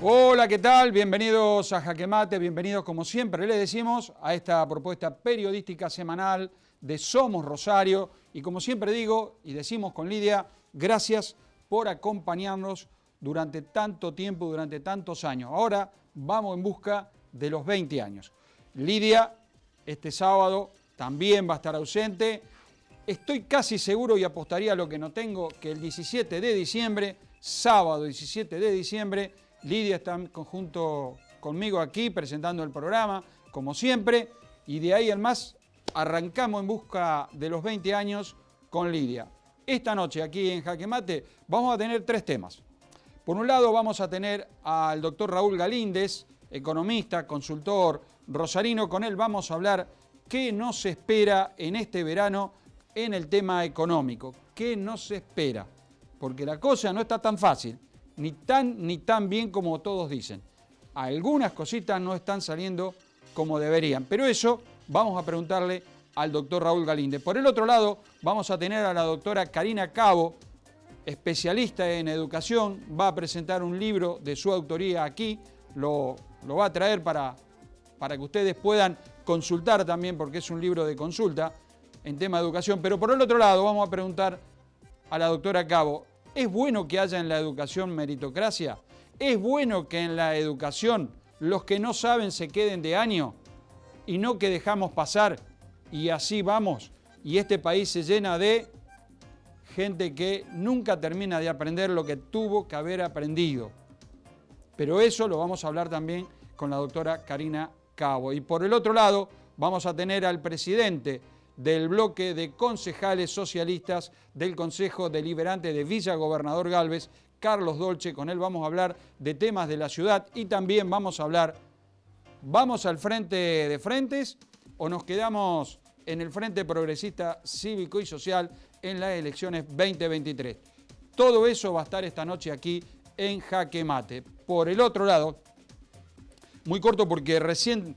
Hola, ¿qué tal? Bienvenidos a Jaque Mate, bienvenidos como siempre les decimos a esta propuesta periodística semanal de Somos Rosario. Y como siempre digo y decimos con Lidia, gracias por acompañarnos durante tanto tiempo, durante tantos años. Ahora vamos en busca de los 20 años. Lidia, este sábado también va a estar ausente. Estoy casi seguro y apostaría a lo que no tengo, que el 17 de diciembre, sábado 17 de diciembre, Lidia está junto conmigo aquí presentando el programa, como siempre, y de ahí en más arrancamos en busca de los 20 años con Lidia. Esta noche aquí en Jaque Mate vamos a tener tres temas. Por un lado vamos a tener al doctor Raúl Galíndez, economista, consultor rosarino. Con él vamos a hablar qué nos espera en este verano en el tema económico. ¿Qué nos espera? Porque la cosa no está tan fácil. Ni tan bien como todos dicen. Algunas cositas no están saliendo como deberían, pero eso vamos a preguntarle al doctor Raúl Galíndez. Por el otro lado, vamos a tener a la doctora Karina Cabo, especialista en educación, va a presentar un libro de su autoría aquí, lo va a traer para que ustedes puedan consultar también, porque es un libro de consulta en tema de educación. Pero por el otro lado, vamos a preguntar a la doctora Cabo, ¿es bueno que haya en la educación meritocracia? ¿Es bueno que en la educación los que no saben se queden de año y no que dejamos pasar y así vamos? Y este país se llena de gente que nunca termina de aprender lo que tuvo que haber aprendido. Pero eso lo vamos a hablar también con la doctora Karina Cabo. Y por el otro lado vamos a tener al presidente del bloque de concejales socialistas del Consejo Deliberante de Villa Gobernador Galvez, Carlos Dolce. Con él vamos a hablar de temas de la ciudad y también vamos a hablar, ¿vamos al frente de frentes o nos quedamos en el Frente Progresista Cívico y Social en las elecciones 2023? Todo eso va a estar esta noche aquí en Jaque Mate. Por el otro lado, muy corto porque recién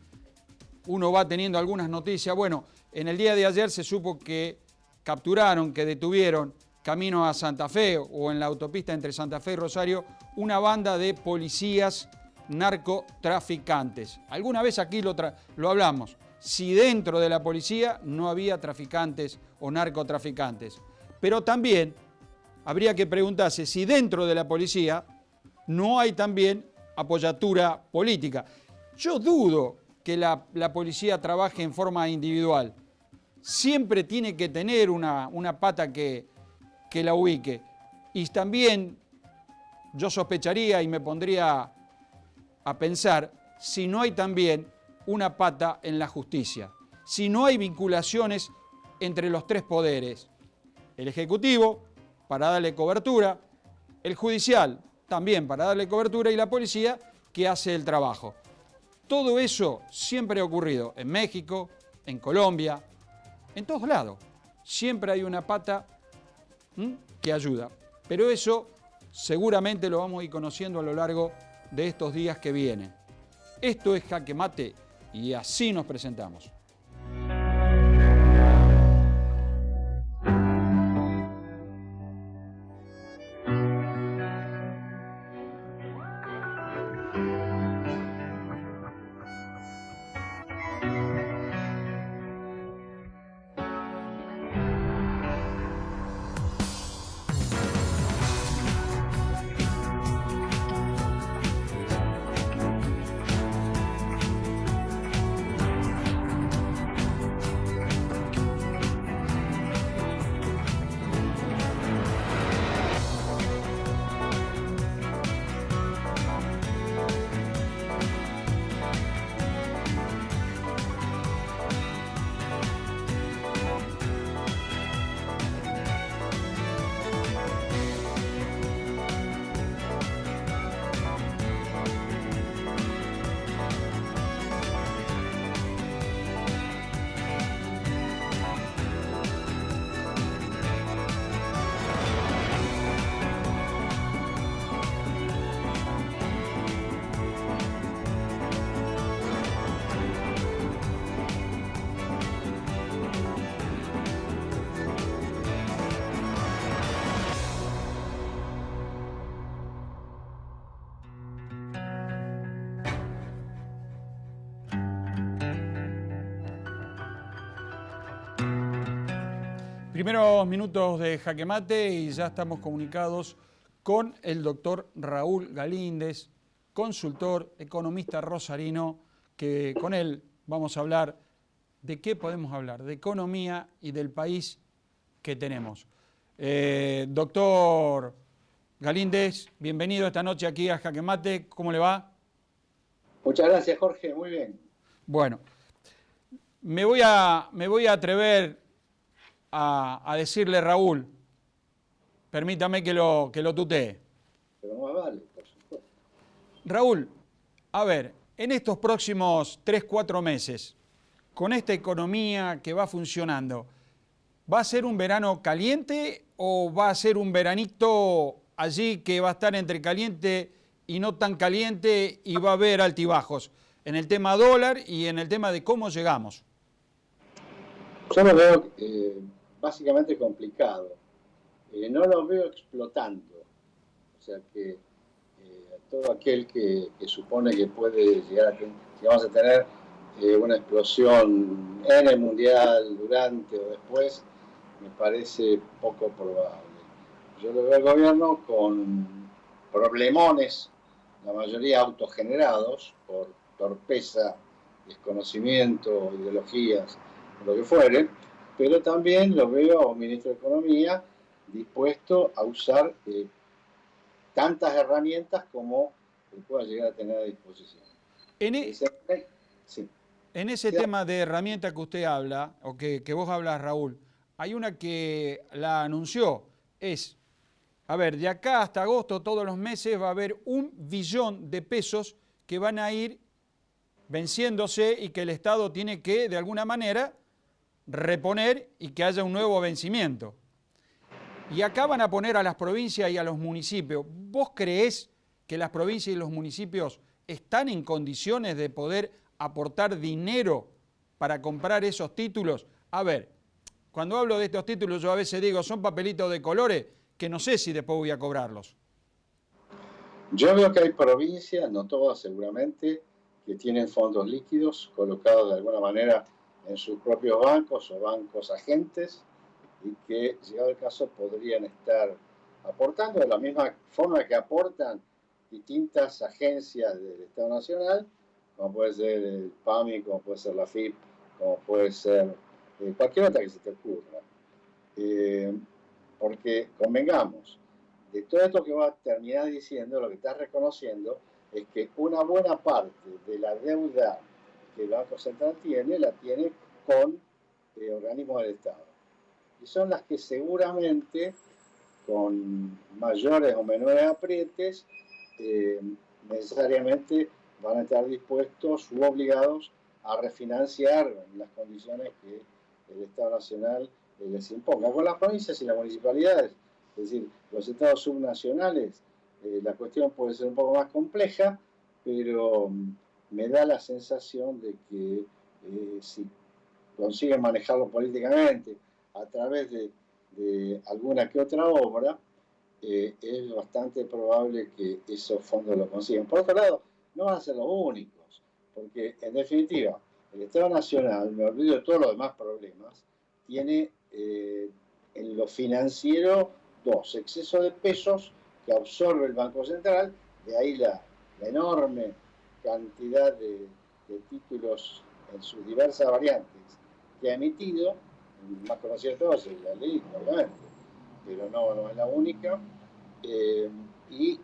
uno va teniendo algunas noticias. Bueno, en el día de ayer se supo que capturaron, que detuvieron camino a Santa Fe o en la autopista entre Santa Fe y Rosario una banda de policías narcotraficantes. Alguna vez aquí lo hablamos, si dentro de la policía no había traficantes o narcotraficantes. Pero también habría que preguntarse si dentro de la policía no hay también apoyatura política. Yo dudo que la policía trabaje en forma individual. Siempre tiene que tener una pata que la ubique. Y también yo sospecharía y me pondría a pensar si no hay también una pata en la justicia, si no hay vinculaciones entre los tres poderes, el Ejecutivo para darle cobertura, el Judicial también para darle cobertura y la policía que hace el trabajo. Todo eso siempre ha ocurrido en México, en Colombia, en todos lados. Siempre hay una pata que ayuda. Pero eso seguramente lo vamos a ir conociendo a lo largo de estos días que vienen. Esto es Jaque Mate y así nos presentamos. Primeros minutos de Jaque Mate y ya estamos comunicados con el doctor Raúl Galíndez, consultor, economista rosarino, que con él vamos a hablar de qué podemos hablar, de economía y del país que tenemos. Doctor Galíndez, bienvenido esta noche aquí a Jaque Mate, ¿cómo le va? Muchas gracias, Jorge, muy bien. Bueno, me voy a atrever a decirle, Raúl, permítame que lo tutee. Pero más vale, por supuesto. Raúl, a ver, en estos próximos 3-4 meses, con esta economía que va funcionando, ¿va a ser un verano caliente o va a ser un veranito allí que va a estar entre caliente y no tan caliente y va a haber altibajos en el tema dólar y en el tema de cómo llegamos? Yo lo veo básicamente complicado. No lo veo explotando. O sea que todo aquel que supone que puede llegar a tener, si vamos a tener una explosión en el mundial, durante o después, me parece poco probable. Yo lo veo al gobierno con problemones, la mayoría autogenerados por torpeza, desconocimiento, ideologías, lo que fuere, pero también lo veo a un ministro de Economía dispuesto a usar tantas herramientas como pueda llegar a tener a disposición. En, e- Sí. en ese Sí. tema de herramientas que usted habla, o que vos hablas, Raúl, hay una que la anunció, es, a ver, de acá hasta agosto, todos los meses va a haber 1 billón de pesos que van a ir venciéndose y que el Estado tiene que, de alguna manera, reponer y que haya un nuevo vencimiento. Y acá van a poner a las provincias y a los municipios. ¿Vos creés que las provincias y los municipios están en condiciones de poder aportar dinero para comprar esos títulos? A ver, cuando hablo de estos títulos yo a veces digo, son papelitos de colores que no sé si después voy a cobrarlos. Yo veo que hay provincias, no todas seguramente, que tienen fondos líquidos colocados de alguna manera en sus propios bancos o bancos agentes y que, llegado el caso, podrían estar aportando de la misma forma que aportan distintas agencias del Estado Nacional, como puede ser el PAMI, como puede ser la FIP, como puede ser cualquier otra que se te ocurra. Porque convengamos, de todo esto que va a terminar diciendo, lo que estás reconociendo es que una buena parte de la deuda que el Banco Central tiene, la tiene con organismos del Estado. Y son las que seguramente, con mayores o menores aprietes, necesariamente van a estar dispuestos u obligados a refinanciar en las condiciones que el Estado Nacional les imponga. Con las provincias y las municipalidades, es decir, los estados subnacionales, la cuestión puede ser un poco más compleja, pero me da la sensación de que si consiguen manejarlo políticamente a través de alguna que otra obra, es bastante probable que esos fondos lo consigan. Por otro lado, no van a ser los únicos, porque en definitiva, el Estado Nacional, me olvido de todos los demás problemas, tiene en lo financiero dos, exceso de pesos que absorbe el Banco Central, de ahí la enorme cantidad de títulos en sus diversas variantes que ha emitido, el más conocido de todos es la ley, obviamente, pero no es la única, y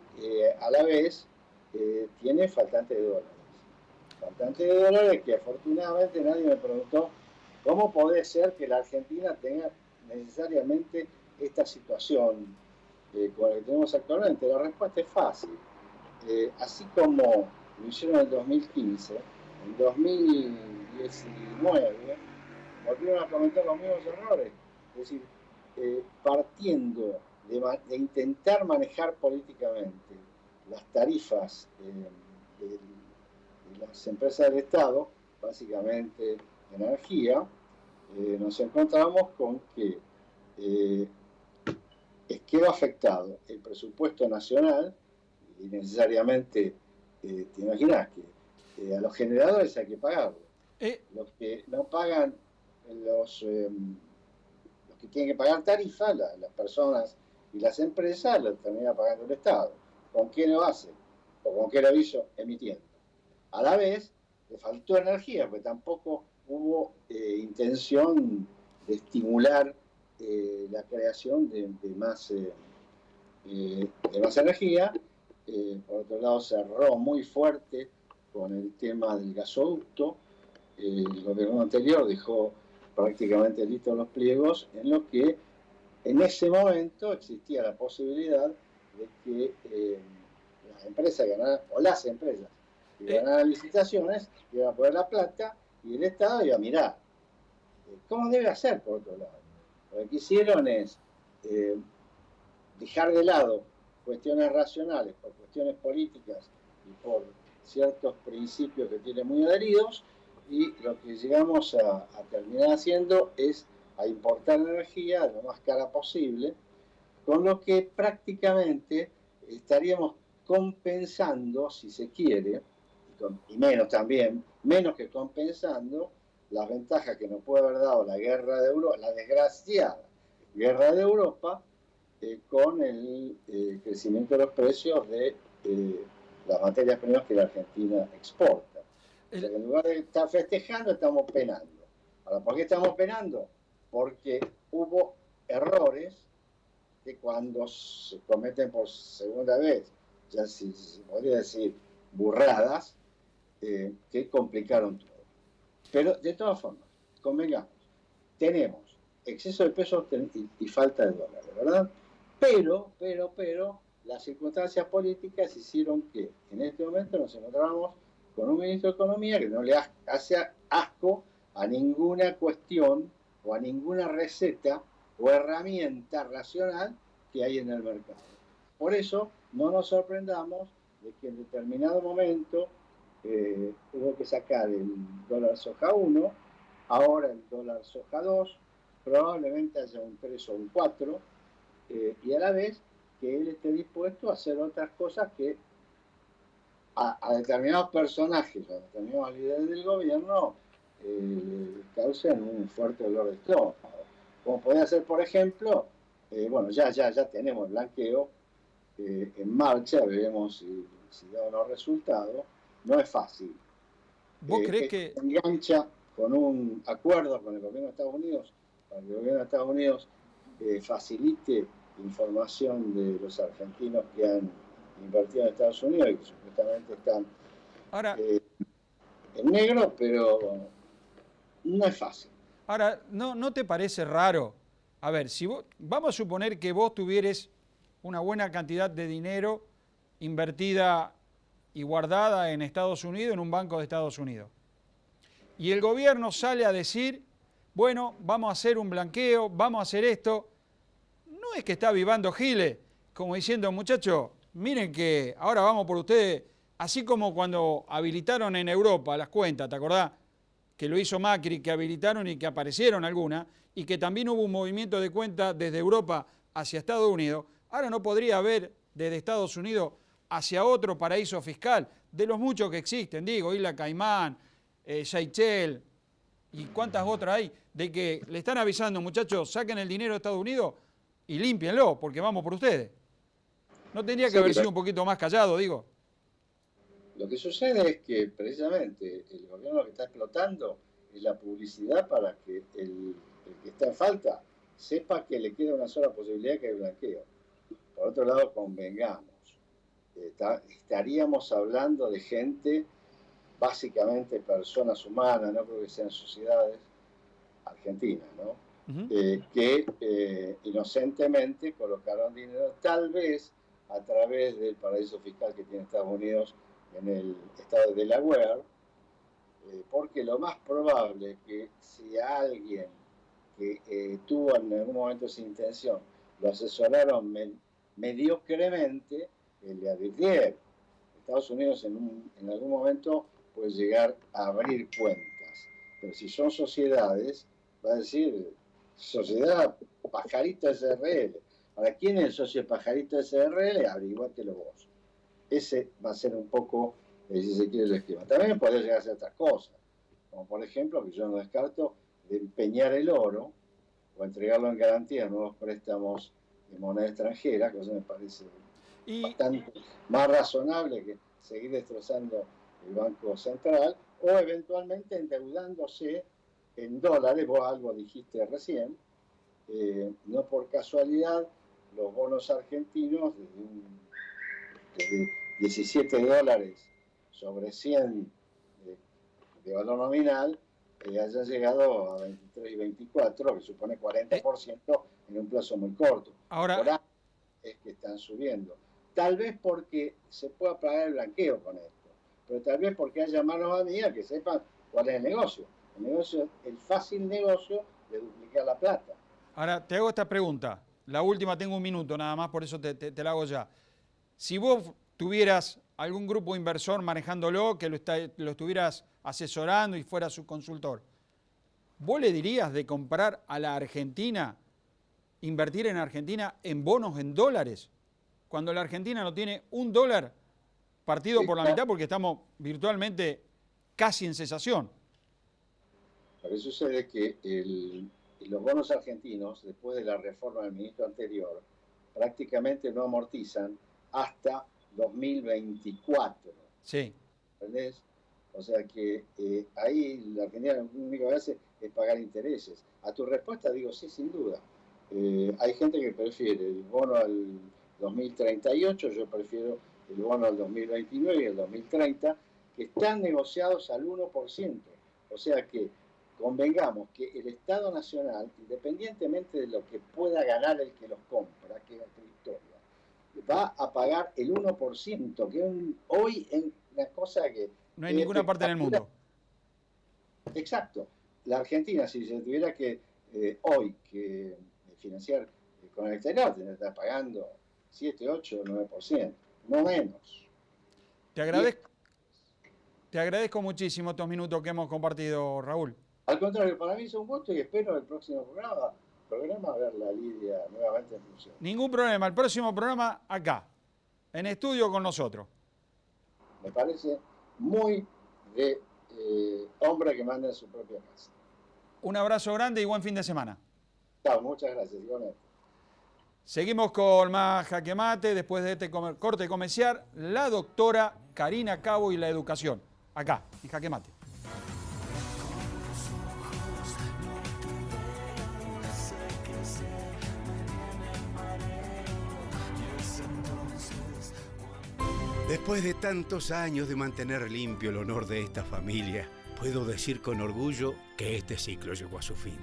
a la vez tiene faltante de dólares. Faltante de dólares que afortunadamente nadie me preguntó cómo puede ser que la Argentina tenga necesariamente esta situación con la que tenemos actualmente. La respuesta es fácil. Así como lo hicieron en el 2015, en 2019 volvieron a cometer los mismos errores. Es decir, partiendo de intentar manejar políticamente las tarifas de las empresas del Estado, básicamente energía, nos encontramos con que quedó afectado el presupuesto nacional y necesariamente te imaginas que a los generadores hay que pagarlo. Los que no pagan los que tienen que pagar tarifa, las personas y las empresas lo termina pagando el Estado. ¿Con qué lo hace? ¿O con qué lo hizo? Emitiendo. A la vez, le faltó energía, porque tampoco hubo intención de estimular la creación de más energía. Por otro lado, cerró muy fuerte con el tema del gasoducto. El gobierno anterior dejó prácticamente listos los pliegos, en lo que en ese momento existía la posibilidad de que las empresas ganaran, o las empresas que ganaran licitaciones, iban a poner la plata y el Estado iba a mirar. ¿Cómo debe hacer, por otro lado? Lo que hicieron es dejar de lado cuestiones racionales por cuestiones políticas y por ciertos principios que tienen muy adheridos, y lo que llegamos a terminar haciendo es a importar energía de lo más cara posible, con lo que prácticamente estaríamos compensando, si se quiere, y menos también, menos que compensando las ventajas que nos puede haber dado la guerra de Europa, la desgraciada guerra de Europa, con el crecimiento de los precios de las materias primas que la Argentina exporta. O sea, en lugar de estar festejando, estamos penando. Ahora, ¿por qué estamos penando? Porque hubo errores que cuando se cometen por segunda vez, ya si se podría decir burradas, que complicaron todo. Pero de todas formas, convengamos, tenemos exceso de pesos y falta de dólares, ¿verdad? Pero, las circunstancias políticas hicieron que en este momento nos encontramos con un ministro de Economía que no le hace asco a ninguna cuestión o a ninguna receta o herramienta racional que hay en el mercado. Por eso, no nos sorprendamos de que en determinado momento hubo que sacar el dólar soja 1, ahora el dólar soja 2, probablemente haya un 3 o un 4, y a la vez que él esté dispuesto a hacer otras cosas que a determinados personajes, a determinados líderes del gobierno, causen un fuerte dolor de estómago. Como podría ser, por ejemplo, bueno, ya tenemos el blanqueo en marcha, veremos si da unos resultados. No es fácil. ¿Vos creés que engancha con un acuerdo con el gobierno de Estados Unidos, para que el gobierno de Estados Unidos facilite información de los argentinos que han invertido en Estados Unidos y que supuestamente están ahora, en negro, pero no es fácil. ahora ¿no te parece raro? A ver, si vos, vamos a suponer que vos tuvieres una buena cantidad de dinero invertida y guardada en Estados Unidos, en un banco de Estados Unidos. Y el gobierno sale a decir, bueno, vamos a hacer un blanqueo, vamos a hacer esto. No es que está avivando giles, como diciendo, muchachos, miren que ahora vamos por ustedes, así como cuando habilitaron en Europa las cuentas, ¿te acordás? Que lo hizo Macri, que habilitaron y que aparecieron algunas, y que también hubo un movimiento de cuentas desde Europa hacia Estados Unidos. Ahora no podría haber desde Estados Unidos hacia otro paraíso fiscal, de los muchos que existen, digo, Isla Caimán, Seychelles y cuántas otras hay, de que le están avisando, muchachos, saquen el dinero de Estados Unidos y límpienlo, porque vamos por ustedes. ¿No tendría que haber sido un poquito más callado, digo? Lo que sucede es que precisamente el gobierno lo que está explotando es la publicidad para que el que está en falta sepa que le queda una sola posibilidad, que es el blanqueo. Por otro lado, convengamos, estaríamos hablando de gente, básicamente personas humanas, no creo que sean sociedades argentinas, ¿no? Que inocentemente colocaron dinero, tal vez a través del paraíso fiscal que tiene Estados Unidos en el estado de Delaware, porque lo más probable es que si alguien que tuvo en algún momento esa intención lo asesoraron mediocremente, le advirtieron. Estados Unidos en algún momento puede llegar a abrir cuentas, pero si son sociedades, va a decir sociedad Pajarito SRL. Ahora, ¿quién es el socio de Pajarito SRL? Averiguátelo vos. Ese va a ser un poco, si se quiere, el esquema. También puede llegar a ser otras cosas, como por ejemplo, que yo no descarto, de empeñar el oro, o entregarlo en garantía nuevos préstamos de moneda extranjera, cosa que me parece bastante más razonable que seguir destrozando el Banco Central, o eventualmente endeudándose en dólares. Vos algo dijiste recién, no por casualidad los bonos argentinos desde 17 dólares sobre 100 de valor nominal hayan llegado a 23 y 24, que supone 40% en un plazo muy corto. Ahora, por ahí es que están subiendo. Tal vez porque se pueda pagar el blanqueo con esto, pero tal vez porque haya manos amigas que sepan cuál es el negocio. El negocio es el fácil negocio de duplicar la plata. Ahora, te hago esta pregunta. La última, tengo un minuto nada más, por eso te la hago ya. Si vos tuvieras algún grupo inversor manejándolo, que lo estuvieras asesorando y fuera su consultor, ¿vos le dirías de comprar a la Argentina, invertir en Argentina en bonos en dólares, cuando la Argentina no tiene un dólar partido por la mitad porque estamos virtualmente casi en cesación? Lo que sucede es que los bonos argentinos, después de la reforma del ministro anterior, prácticamente no amortizan hasta 2024. Sí. ¿Entendés? O sea que ahí la Argentina lo único que hace es pagar intereses. A tu respuesta digo sí, sin duda. Hay gente que prefiere el bono al 2038, yo prefiero el bono al 2029 y el 2030, que están negociados al 1%. O sea que convengamos que el Estado Nacional, independientemente de lo que pueda ganar el que los compra, que es otra historia, va a pagar el 1%, que hoy es una cosa que... No hay ninguna parte en el mundo. Exacto. La Argentina, si se tuviera que hoy que financiar con el exterior, está pagando 7, 8, 9%, no menos. Te agradezco muchísimo estos minutos que hemos compartido, Raúl. Al contrario, para mí es un gusto y espero el próximo programa verla a Lidia nuevamente en función. Ningún problema. El próximo programa acá, en estudio con nosotros. Me parece muy de hombre que manda en su propia casa. Un abrazo grande y buen fin de semana. Chao, muchas gracias. Igualmente. Seguimos con más Jaque Mate. Después de este corte comercial, la doctora Karina Cabo y la educación. Acá, en Jaque Mate. Después de tantos años de mantener limpio el honor de esta familia, puedo decir con orgullo que este ciclo llegó a su fin.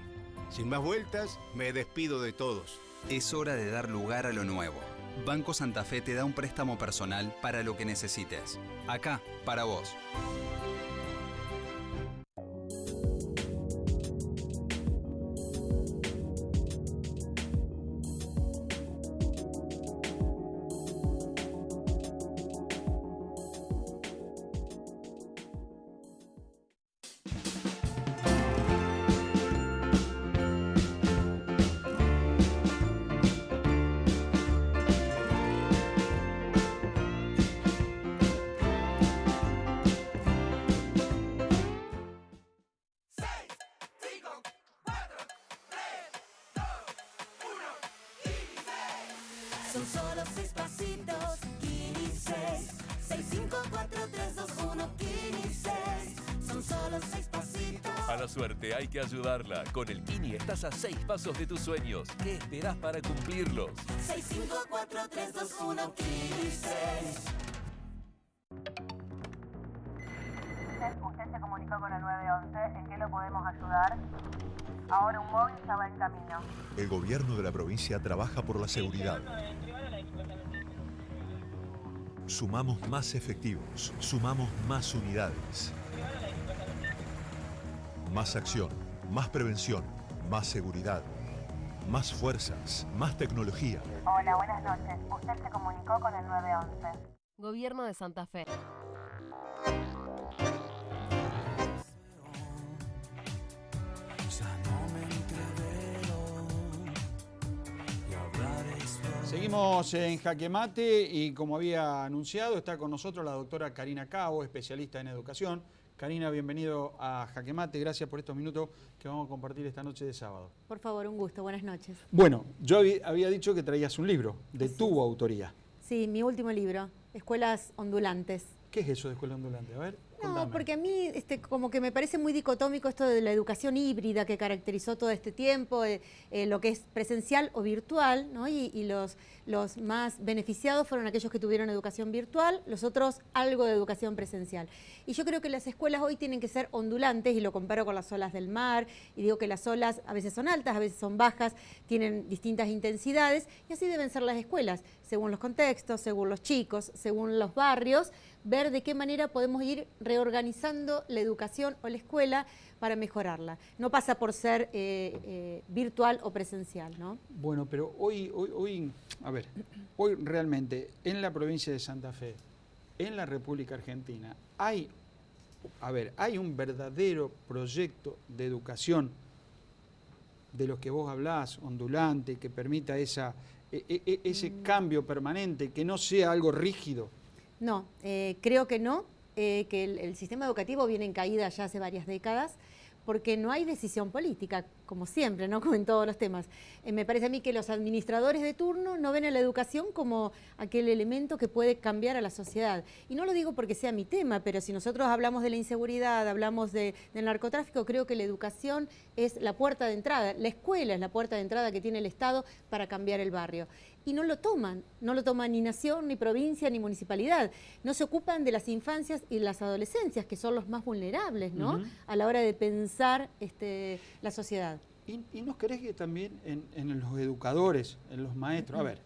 Sin más vueltas, me despido de todos. Es hora de dar lugar a lo nuevo. Banco Santa Fe te da un préstamo personal para lo que necesites. Acá, para vos. Son solo 6 pasitos, Kini 6. 6, 5, 4, 3, 2, 1, Kini 6. Son solo 6 pasitos. A la suerte hay que ayudarla. Con el Kini estás a 6 pasos de tus sueños. ¿Qué esperás para cumplirlos? 6, 5, 4, 3, 2, 1, Kini 6. Usted se comunicó con el 911. ¿En qué lo podemos ayudar? Ahora un móvil ya va en camino. El gobierno de la provincia trabaja por la seguridad. Sumamos más efectivos, sumamos más unidades. Más acción, más prevención, más seguridad, más fuerzas, más tecnología. Hola, buenas noches. Usted se comunicó con el 911. Gobierno de Santa Fe. Seguimos en Jaque Mate y como había anunciado está con nosotros la doctora Karina Cabo, especialista en educación, Karina, bienvenido a Jaque Mate. Gracias por estos minutos que vamos a compartir esta noche de sábado. Por favor, un gusto. Buenas noches. Bueno, yo había dicho que traías un libro de tu autoría. Sí, mi último libro, Escuelas Ondulantes. ¿Qué es eso de escuela ondulante? A ver, contame. No, porque a mí como que me parece muy dicotómico esto de la educación híbrida que caracterizó todo este tiempo, lo que es presencial o virtual, ¿no? Y los más beneficiados fueron aquellos que tuvieron educación virtual, los otros algo de educación presencial. Y yo creo que las escuelas hoy tienen que ser ondulantes, y lo comparo con las olas del mar, y digo que las olas a veces son altas, a veces son bajas, tienen distintas intensidades, y así deben ser las escuelas, según los contextos, según los chicos, según los barrios, ver de qué manera podemos ir reorganizando la educación o la escuela para mejorarla. No pasa por ser virtual o presencial, ¿no? Bueno, pero hoy realmente en la provincia de Santa Fe, en la República Argentina, hay un verdadero proyecto de educación de los que vos hablás, ondulante, que permita ese cambio permanente, que no sea algo rígido. No, creo que no, que el sistema educativo viene en caída ya hace varias décadas, porque no hay decisión política, como siempre, ¿no? Como en todos los temas. Me parece a mí que los administradores de turno no ven a la educación como aquel elemento que puede cambiar a la sociedad. Y no lo digo porque sea mi tema, pero si nosotros hablamos de la inseguridad, hablamos del narcotráfico, creo que la educación es la puerta de entrada, la escuela es la puerta de entrada que tiene el Estado para cambiar el barrio. Y no lo toman ni nación, ni provincia, ni municipalidad. No se ocupan de las infancias y las adolescencias, que son los más vulnerables, ¿no? A la hora de pensar la sociedad. ¿Y no crees que también en los educadores, en los maestros? A ver,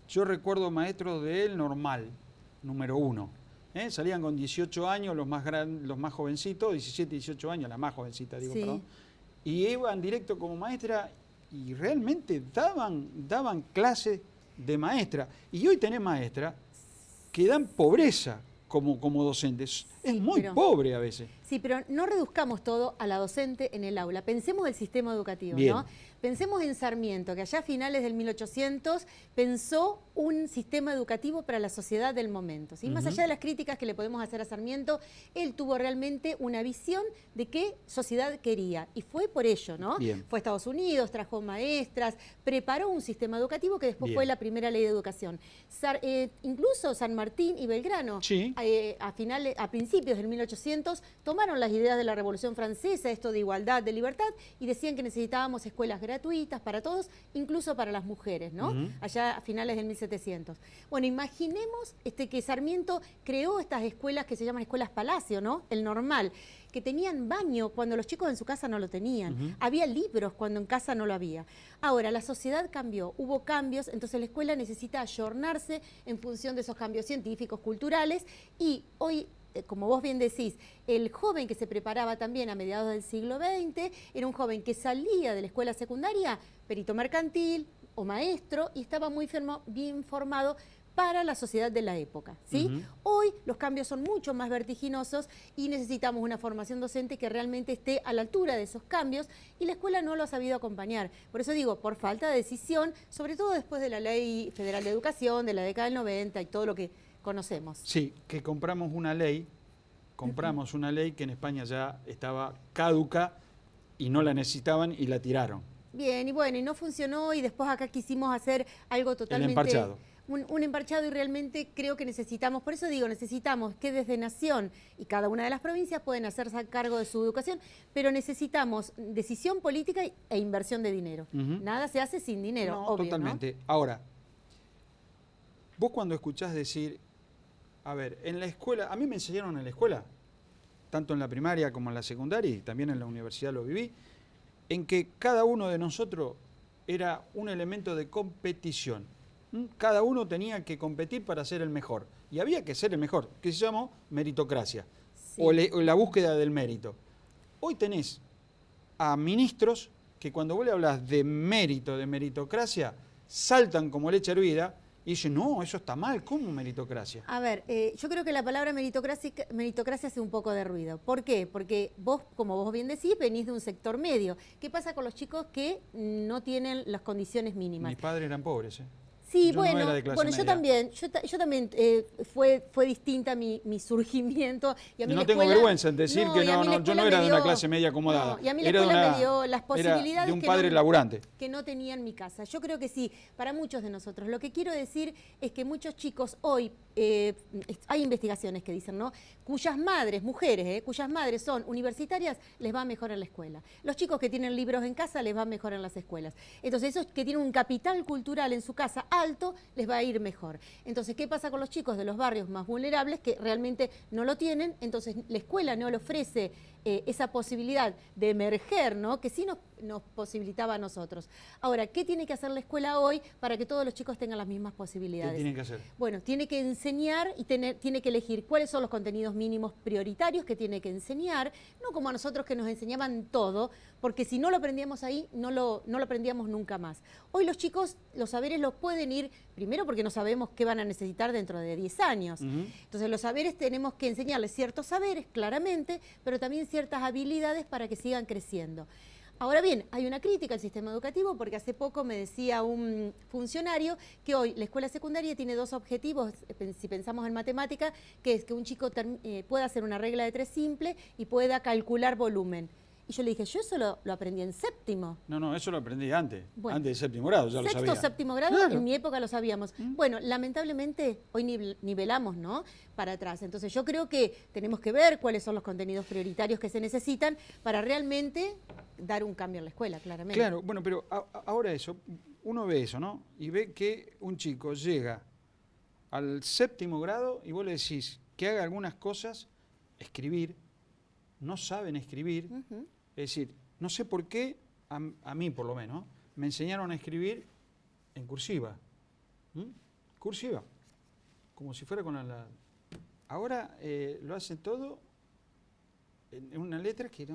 yo recuerdo maestros del normal, número 1. Salían con 18 años, los más jovencitos, 17, 18 años, la más jovencita, digo, sí. Perdón. Y iban directo como maestra y realmente daban clases de maestra. Y hoy tenés maestras que dan pobreza como docentes. Es muy pobre a veces. Sí, pero no reduzcamos todo a la docente en el aula. Pensemos el sistema educativo, Bien. ¿no? Pensemos en Sarmiento, que allá a finales del 1800 pensó un sistema educativo para la sociedad del momento, ¿sí? Más allá de las críticas que le podemos hacer a Sarmiento, él tuvo realmente una visión de qué sociedad quería. Y fue por ello, ¿no? Bien. Fue a Estados Unidos, trajo maestras, preparó un sistema educativo que después fue la primera ley de educación. Incluso San Martín y Belgrano, sí. A principios del 1800, tomaron las ideas de la Revolución Francesa, esto de igualdad, de libertad, y decían que necesitábamos escuelas gratuitas para todos, incluso para las mujeres, ¿no? Allá a finales del 1700. Bueno, imaginemos que Sarmiento creó estas escuelas que se llaman escuelas palacio, ¿no? El normal, que tenían baño cuando los chicos en su casa no lo tenían. Había libros cuando en casa no lo había. Ahora, la sociedad cambió, hubo cambios, entonces la escuela necesita ayornarse en función de esos cambios científicos, culturales, y hoy, como vos bien decís, el joven que se preparaba también a mediados del siglo XX era un joven que salía de la escuela secundaria, perito mercantil o maestro, y estaba muy bien formado para la sociedad de la época, ¿sí? Hoy los cambios son mucho más vertiginosos y necesitamos una formación docente que realmente esté a la altura de esos cambios, y la escuela no lo ha sabido acompañar. Por eso digo, por falta de decisión, sobre todo después de la Ley Federal de Educación, de la década del 90 y todo lo que conocemos. Sí, que compramos una ley que en España ya estaba caduca y no la necesitaban y la tiraron. Bien, y bueno, y no funcionó, y después acá quisimos hacer algo totalmente... El emparchado. Un emparchado, y realmente creo que necesitamos, por eso digo, necesitamos que desde Nación y cada una de las provincias pueden hacerse cargo de su educación, pero necesitamos decisión política e inversión de dinero. Nada se hace sin dinero, No, obvio, totalmente. ¿no? Ahora, vos cuando escuchás decir, a ver, en la escuela, a mí me enseñaron en la escuela, tanto en la primaria como en la secundaria, y también en la universidad lo viví, en que cada uno de nosotros era un elemento de competición. Cada uno tenía que competir para ser el mejor. Y había que ser el mejor, que se llamó meritocracia, Sí. o la búsqueda del mérito. Hoy tenés a ministros que cuando vos le hablas de mérito, de meritocracia, saltan como leche hervida y dicen, no, eso está mal, ¿cómo meritocracia? A ver, yo creo que la palabra meritocracia hace un poco de ruido. ¿Por qué? Porque vos, como vos bien decís, venís de un sector medio. ¿Qué pasa con los chicos que no tienen las condiciones mínimas? Mis padres eran pobres, ¿eh? Sí, Yo no era de clase yo media. también, yo también fue distinta mi surgimiento. Y a mí No la tengo escuela- vergüenza en decir que y a mí la yo escuela no era me de una dio- clase media acomodada. No, y a mí la Era de escuela una- me dio las era posibilidades de un que padre no- laburante. que no tenía en mi casa. Yo creo que sí, para muchos de nosotros. Lo que quiero decir es que muchos chicos hoy, hay investigaciones que dicen, ¿no? Cuyas madres, mujeres, cuyas madres son universitarias, les va mejor en la escuela. Los chicos que tienen libros en casa les va mejor en las escuelas. Entonces, esos que tienen un capital cultural en su casa alto, les va a ir mejor. Entonces, ¿qué pasa con los chicos de los barrios más vulnerables que realmente no lo tienen? Entonces, la escuela no le ofrece esa posibilidad de emerger, ¿no? Que sí nos posibilitaba a nosotros. Ahora, ¿qué tiene que hacer la escuela hoy para que todos los chicos tengan las mismas ¿Qué posibilidades? tienen que hacer? Bueno, tiene que enseñar y tiene que elegir cuáles son los contenidos mínimos prioritarios que tiene que enseñar, no como a nosotros que nos enseñaban todo, porque si no lo aprendíamos ahí, no lo aprendíamos nunca más. Hoy los chicos, los saberes los pueden ir, primero porque no sabemos qué van a necesitar dentro de 10 años. Entonces los saberes tenemos que enseñarles ciertos saberes, claramente, pero también ciertas habilidades para que sigan creciendo. Ahora bien, hay una crítica al sistema educativo porque hace poco me decía un funcionario que hoy la escuela secundaria tiene dos objetivos, si pensamos en matemática, que es que un chico pueda hacer una regla de 3 simple y pueda calcular volumen. Y yo le dije, yo eso lo aprendí en séptimo. No, eso lo aprendí antes. Bueno, antes de séptimo grado, ya lo sabía. Sexto, séptimo grado, Claro. en mi época lo sabíamos. Bueno, lamentablemente hoy nivelamos, ¿no? Para atrás. Entonces yo creo que tenemos que ver cuáles son los contenidos prioritarios que se necesitan para realmente dar un cambio en la escuela, claramente. Claro, bueno, pero ahora eso, uno ve eso, ¿no? Y ve que un chico llega al séptimo grado y vos le decís que haga algunas cosas, escribir, no saben escribir. Es decir, no sé por qué, a mí por lo menos, me enseñaron a escribir en cursiva. Cursiva. Como si fuera con la... Ahora lo hacen todo en una letra que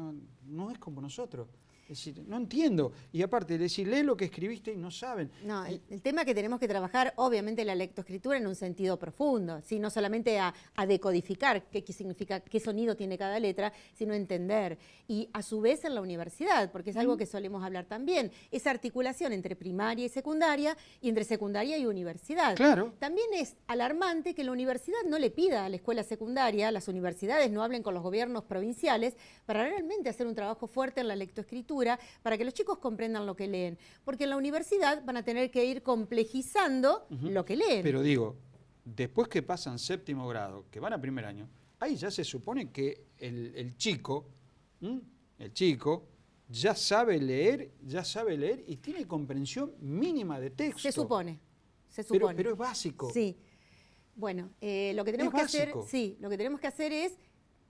no es como nosotros. Es decir, no entiendo. Y aparte, decir, lee lo que escribiste y no saben. No, el tema que tenemos que trabajar, obviamente, la lectoescritura en un sentido profundo, ¿sí? No solamente a decodificar qué significa, qué sonido tiene cada letra, sino entender. Y a su vez en la universidad, porque es algo que solemos hablar también, esa articulación entre primaria y secundaria y entre secundaria y universidad. Claro. También es alarmante que la universidad no le pida a la escuela secundaria, las universidades no hablen con los gobiernos provinciales para realmente hacer un trabajo fuerte en la lectoescritura, para que los chicos comprendan lo que leen. Porque en la universidad van a tener que ir complejizando lo que leen. Pero digo, después que pasan séptimo grado, que van a primer año, ahí ya se supone que el chico ya sabe leer y tiene comprensión mínima de texto. Se supone. Pero es básico. Sí. Bueno, lo que tenemos Es que hacer, básico. sí, lo que tenemos que hacer es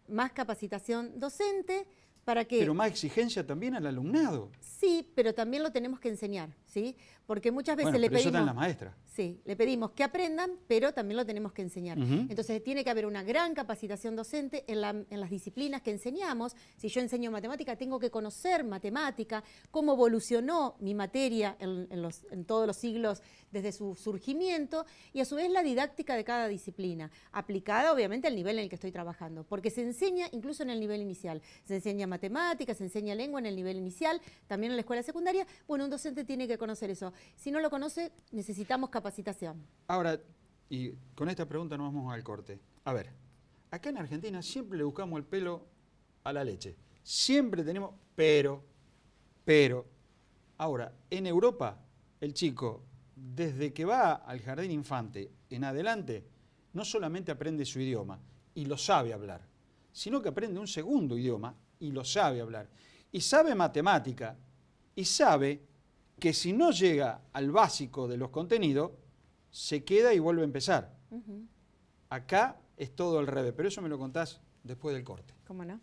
más capacitación docente para que... Pero más exigencia también al alumnado. Sí, pero también lo tenemos que enseñar, ¿sí? Porque muchas veces Bueno, le pero eso está en pedimos... la maestra. Sí, le pedimos que aprendan, pero también lo tenemos que enseñar. Entonces tiene que haber una gran capacitación docente en las disciplinas que enseñamos. Si yo enseño matemática, tengo que conocer matemática, cómo evolucionó mi materia en todos los siglos desde su surgimiento, y a su vez la didáctica de cada disciplina, aplicada obviamente al nivel en el que estoy trabajando, porque se enseña incluso en el nivel inicial. Se enseña matemática, se enseña lengua en el nivel inicial, también en la escuela secundaria. Bueno, un docente tiene que conocer eso. Si no lo conoce, necesitamos capacitación. Ahora, y con esta pregunta nos vamos al corte. A ver, acá en Argentina siempre le buscamos el pelo a la leche. Siempre tenemos, pero. Ahora, en Europa, el chico, desde que va al jardín infante en adelante, no solamente aprende su idioma y lo sabe hablar, sino que aprende un segundo idioma y lo sabe hablar. Y sabe matemática y sabe que si no llega al básico de los contenidos, se queda y vuelve a empezar. Acá es todo al revés, pero eso me lo contás después del corte. ¿Cómo no?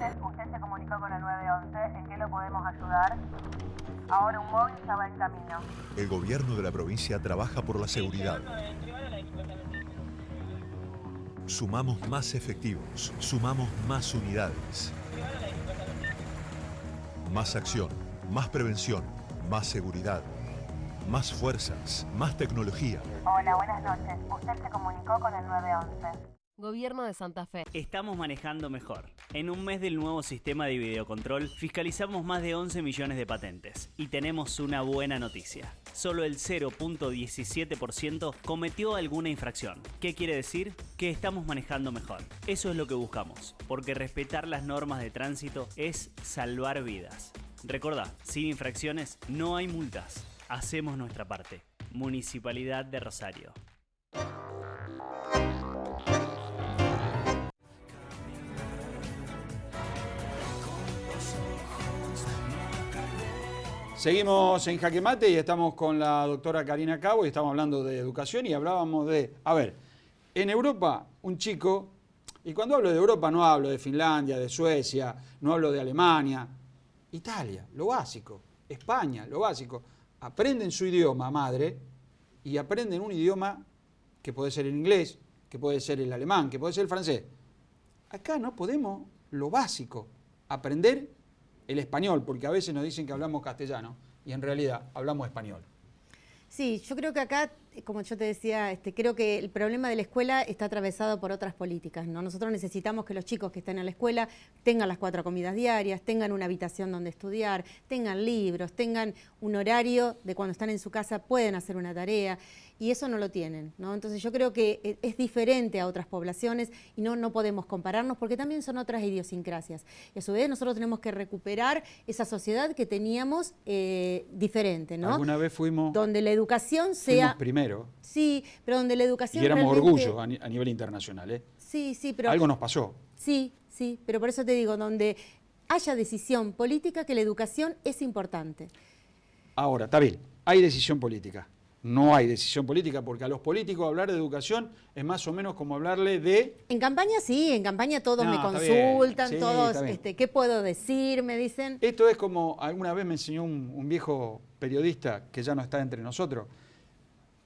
noches. Usted se comunicó con el 911. ¿En qué lo podemos ayudar? Ahora un móvil ya va en camino. El gobierno de la provincia trabaja por la seguridad. Sumamos más efectivos, sumamos más unidades. Más acción, más prevención, más seguridad, más fuerzas, más tecnología. Hola, buenas noches. Usted se comunicó con el 911. Gobierno de Santa Fe. Estamos manejando mejor. En un mes del nuevo sistema de videocontrol, fiscalizamos más de 11 millones de patentes. Y tenemos una buena noticia. Solo el 0.17% cometió alguna infracción. ¿Qué quiere decir? Que estamos manejando mejor. Eso es lo que buscamos, porque respetar las normas de tránsito es salvar vidas. Recordá, sin infracciones no hay multas. Hacemos nuestra parte. Municipalidad de Rosario. Seguimos en Jaque Mate y estamos con la doctora Karina Cabo y estamos hablando de educación y hablábamos de, a ver, en Europa un chico, y cuando hablo de Europa no hablo de Finlandia, de Suecia, no hablo de Alemania, Italia, lo básico, España, lo básico, aprenden su idioma madre y aprenden un idioma que puede ser el inglés, que puede ser el alemán, que puede ser el francés. Acá no podemos lo básico, aprender el español, porque a veces nos dicen que hablamos castellano y en realidad hablamos español. Sí, yo creo que acá, como yo te decía, creo que el problema de la escuela está atravesado por otras políticas, ¿no? Nosotros necesitamos que los chicos que estén en la escuela tengan las 4 comidas diarias, tengan una habitación donde estudiar, tengan libros, tengan un horario de cuando están en su casa pueden hacer una tarea, y eso no lo tienen, ¿no? Entonces yo creo que es diferente a otras poblaciones y no podemos compararnos porque también son otras idiosincrasias. Y a su vez nosotros tenemos que recuperar esa sociedad que teníamos diferente, ¿no? Alguna vez fuimos... Donde la educación sea... Fuimos primero. Sí, pero donde la educación y éramos realmente... orgullo a nivel internacional, ¿eh? Sí, pero... Algo nos pasó. Sí, pero por eso te digo, donde haya decisión política, que la educación es importante. Ahora, está bien, hay decisión política. No hay decisión política, porque a los políticos hablar de educación es más o menos como hablarle de... En campaña sí, en campaña todos me consultan, sí, todos, ¿qué puedo decir? Me dicen... Esto es como, alguna vez me enseñó un viejo periodista que ya no está entre nosotros,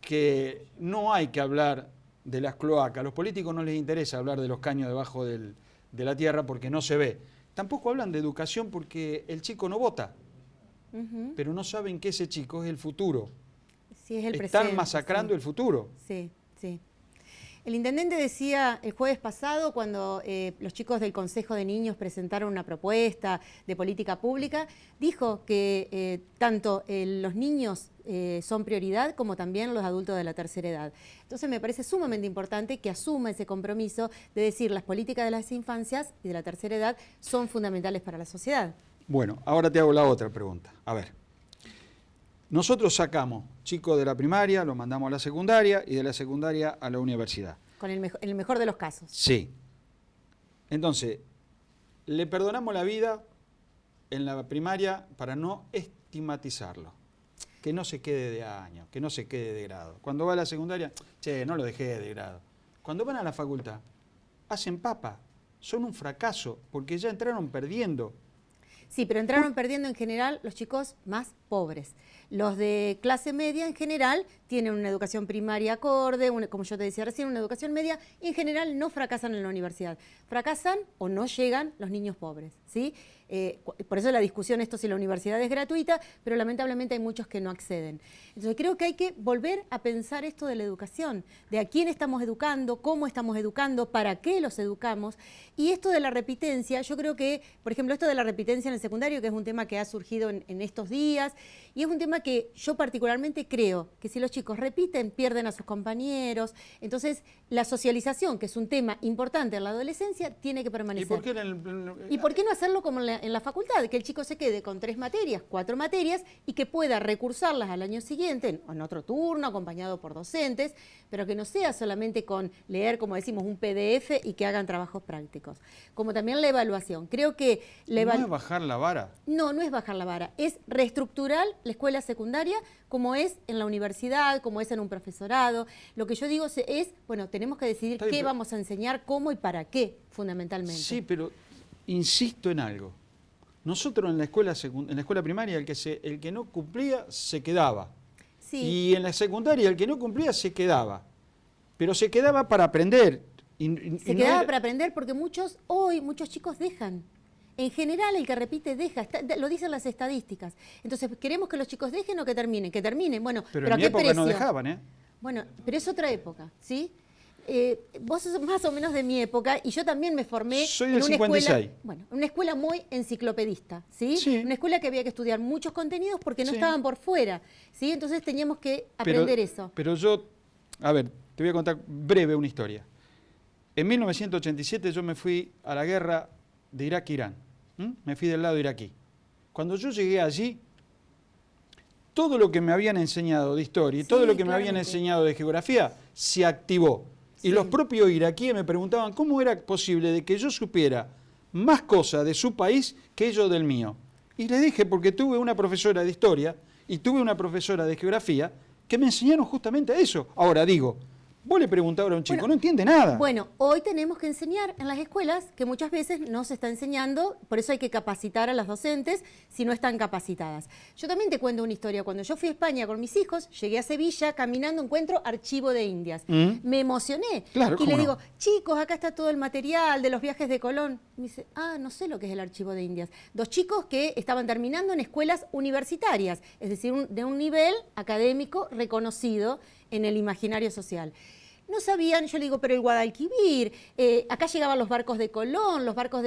que no hay que hablar de las cloacas. A los políticos no les interesa hablar de los caños debajo de la tierra porque no se ve. Tampoco hablan de educación porque el chico no vota, pero no saben que ese chico es el futuro. Sí, es el Están presente, masacrando el futuro. Sí. El intendente decía el jueves pasado, cuando los chicos del Consejo de Niños presentaron una propuesta de política pública, dijo que tanto los niños son prioridad como también los adultos de la tercera edad. Entonces me parece sumamente importante que asuma ese compromiso de decir las políticas de las infancias y de la tercera edad son fundamentales para la sociedad. Bueno, ahora te hago la otra pregunta. A ver. Nosotros sacamos chicos de la primaria, los mandamos a la secundaria y de la secundaria a la universidad. Con el mejor de los casos. Sí. Entonces, le perdonamos la vida en la primaria para no estigmatizarlo. Que no se quede de año, que no se quede de grado. Cuando va a la secundaria, no lo dejé de grado. Cuando van a la facultad, hacen papa. Son un fracaso porque ya entraron perdiendo. Sí, pero entraron perdiendo en general los chicos más pobres. Los de clase media en general tienen una educación primaria acorde, como yo te decía recién, una educación media, y en general no fracasan en la universidad. Fracasan o no llegan los niños pobres, ¿sí? Por eso la discusión esto si la universidad es gratuita, pero lamentablemente hay muchos que no acceden. Entonces creo que hay que volver a pensar esto de la educación, de a quién estamos educando, cómo estamos educando, para qué los educamos. Y esto de la repitencia, yo creo que, por ejemplo, esto de la repitencia en el secundario, que es un tema que ha surgido en estos días, y es un tema que yo particularmente creo que si los chicos repiten, pierden a sus compañeros. Entonces, la socialización, que es un tema importante en la adolescencia, tiene que permanecer. ¿Y por qué no hacerlo como en la facultad? Que el chico se quede con 3 materias, 4 materias, y que pueda recursarlas al año siguiente, en otro turno, acompañado por docentes, pero que no sea solamente con leer, como decimos, un PDF y que hagan trabajos prácticos. Como también la evaluación. Creo que ¿No es bajar la vara? No es bajar la vara, es reestructurar la escuela secundaria como es en la universidad, como es en un profesorado. Lo que yo digo es, bueno, tenemos que decidir qué vamos a enseñar, cómo y para qué, fundamentalmente. Sí, pero insisto en algo. Nosotros en la escuela primaria, el que no cumplía se quedaba. Sí. Y en la secundaria, el que no cumplía se quedaba. Pero se quedaba para aprender. Se quedaba para aprender porque hoy muchos chicos dejan. En general, el que repite deja, lo dicen las estadísticas. Entonces, ¿queremos que los chicos dejen o que terminen? Que terminen, bueno, pero ¿a en mi qué época precio? no dejaban, ¿eh? Bueno, pero es otra época, ¿sí? Vos sos más o menos de mi época y yo también me formé Soy en del una 56. escuela, bueno, una escuela muy enciclopedista, ¿sí? Sí. Una escuela que había que estudiar muchos contenidos porque no Sí. estaban por fuera, ¿sí? Entonces teníamos que aprender eso. Pero yo, a ver, te voy a contar breve una historia. En 1987 yo me fui a la guerra de Irak-Irán. Me fui del lado iraquí. Cuando yo llegué allí, todo lo que me habían enseñado de historia y todo lo que me habían enseñado de geografía se activó. Y los propios iraquíes me preguntaban cómo era posible de que yo supiera más cosas de su país que ellos del mío. Y les dije, porque tuve una profesora de historia y tuve una profesora de geografía que me enseñaron justamente a eso. Ahora digo, vos le preguntás ahora a un chico, no entiende nada. Bueno, hoy tenemos que enseñar en las escuelas, que muchas veces no se está enseñando, por eso hay que capacitar a las docentes si no están capacitadas. Yo también te cuento una historia. Cuando yo fui a España con mis hijos, llegué a Sevilla, caminando encuentro Archivo de Indias. Me emocioné. Claro, y le ¿cómo digo, no? chicos, acá está todo el material de los viajes de Colón. Me dice, no sé lo que es el Archivo de Indias. Dos chicos que estaban terminando en escuelas universitarias, es decir, de un nivel académico reconocido en el imaginario social. No sabían, yo le digo, pero el Guadalquivir, acá llegaban los barcos de Colón, los barcos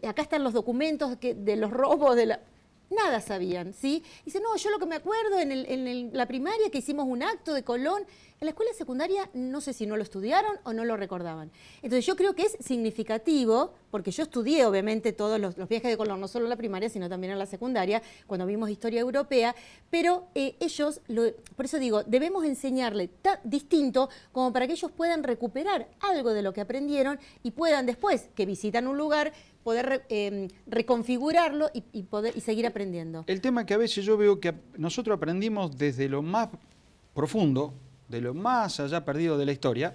acá están los documentos de los robos de la... Nada sabían, ¿sí? Dice, no, yo lo que me acuerdo en la primaria que hicimos un acto de Colón. En la escuela secundaria no sé si no lo estudiaron o no lo recordaban. Entonces yo creo que es significativo, porque yo estudié obviamente todos los viajes de Colón, no solo en la primaria, sino también en la secundaria, cuando vimos historia europea, pero ellos, por eso digo, debemos enseñarle distinto como para que ellos puedan recuperar algo de lo que aprendieron y puedan después, que visitan un lugar, poder reconfigurarlo y seguir aprendiendo. El tema que a veces yo veo que nosotros aprendimos desde lo más profundo, de lo más allá perdido de la historia,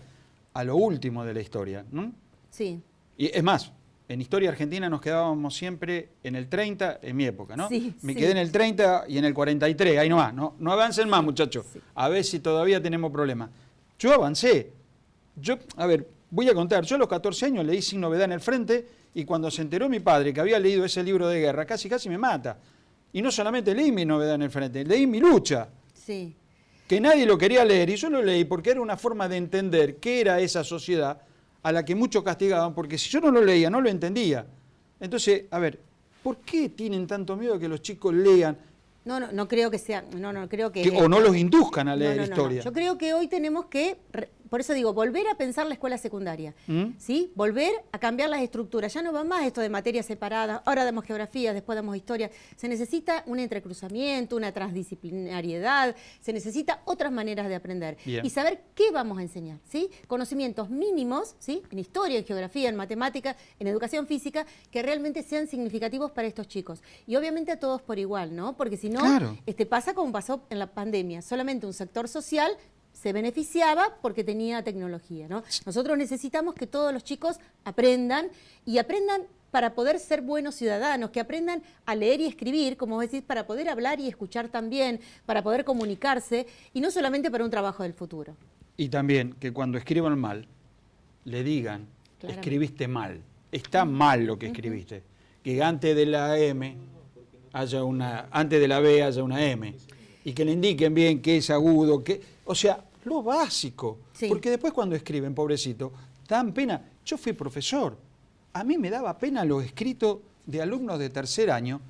a lo último de la historia, ¿no? Sí. Y es más, en historia argentina nos quedábamos siempre en el 30, en mi época, ¿no? Sí, Me sí. quedé en el 30 y en el 43, ahí nomás, no avancen más, muchachos. Sí. A ver si todavía tenemos problemas. Yo avancé. A ver, voy a contar, yo a los 14 años leí Sin Novedad en el Frente y cuando se enteró mi padre que había leído ese libro de guerra, casi me mata. Y no solamente leí Mi Novedad en el Frente, leí Mi Lucha. Sí. Que nadie lo quería leer y yo lo leí porque era una forma de entender qué era esa sociedad a la que muchos castigaban, porque si yo no lo leía, no lo entendía. Entonces, a ver, ¿por qué tienen tanto miedo de que los chicos lean? No creo que sea, no creo que... O no los induzcan a leer No. historia. Yo creo que hoy tenemos que, por eso digo, volver a pensar la escuela secundaria, ¿sí? Volver a cambiar las estructuras. Ya no va más esto de materias separadas, ahora damos geografía, después damos historia. Se necesita un entrecruzamiento, una transdisciplinariedad, se necesita otras maneras de aprender. Bien. Y saber qué vamos a enseñar, ¿sí? Conocimientos mínimos, ¿sí? En historia, en geografía, en matemática, en educación física, que realmente sean significativos para estos chicos. Y obviamente a todos por igual, ¿no? Porque si no, Claro. pasa como pasó en la pandemia. Solamente un sector social se beneficiaba porque tenía tecnología, ¿no? Nosotros necesitamos que todos los chicos aprendan y aprendan para poder ser buenos ciudadanos, que aprendan a leer y escribir, como vos decís, para poder hablar y escuchar también, para poder comunicarse y no solamente para un trabajo del futuro. Y también que cuando escriban mal, le digan, Claramente. escribiste mal, está mal lo que escribiste. Que antes de la M haya antes de la B haya una M. Y que le indiquen bien qué es agudo, o sea, lo básico. Sí. Porque después cuando escriben, pobrecito, dan pena. Yo fui profesor, a mí me daba pena los escritos de alumnos de tercer año,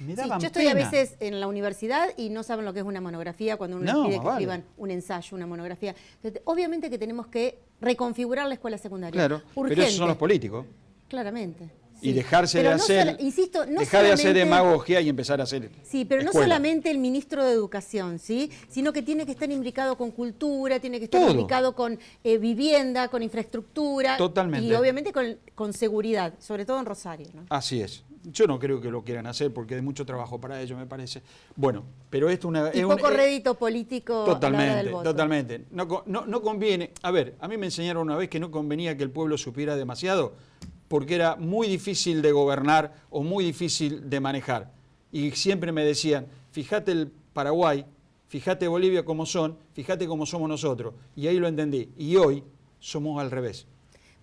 me daban yo estoy pena. a veces en la universidad y no saben lo que es una monografía cuando uno les pide que escriban un ensayo, una monografía. Entonces, obviamente que tenemos que reconfigurar la escuela secundaria. Claro, Urgente. pero esos son los políticos. Claramente. Y sí. dejarse Pero de no hacer, insisto, no dejar de hacer solamente- demagogia y empezar a hacer Sí, pero no escuela. solamente el ministro de Educación, ¿sí? Sino que tiene que estar imbricado con cultura, tiene que estar Todo. imbricado con vivienda, con infraestructura. Totalmente. Y obviamente con seguridad, sobre todo en Rosario, ¿no? Así es. Yo no creo que lo quieran hacer porque hay mucho trabajo para ello, me parece. Bueno, pero esto Y poco rédito político a la hora Totalmente, del voto. totalmente. No conviene. A ver, a mí me enseñaron una vez que no convenía que el pueblo supiera demasiado porque era muy difícil de gobernar o muy difícil de manejar. Y siempre me decían, fíjate el Paraguay, fíjate Bolivia cómo son, fíjate cómo somos nosotros. Y ahí lo entendí. Y hoy somos al revés.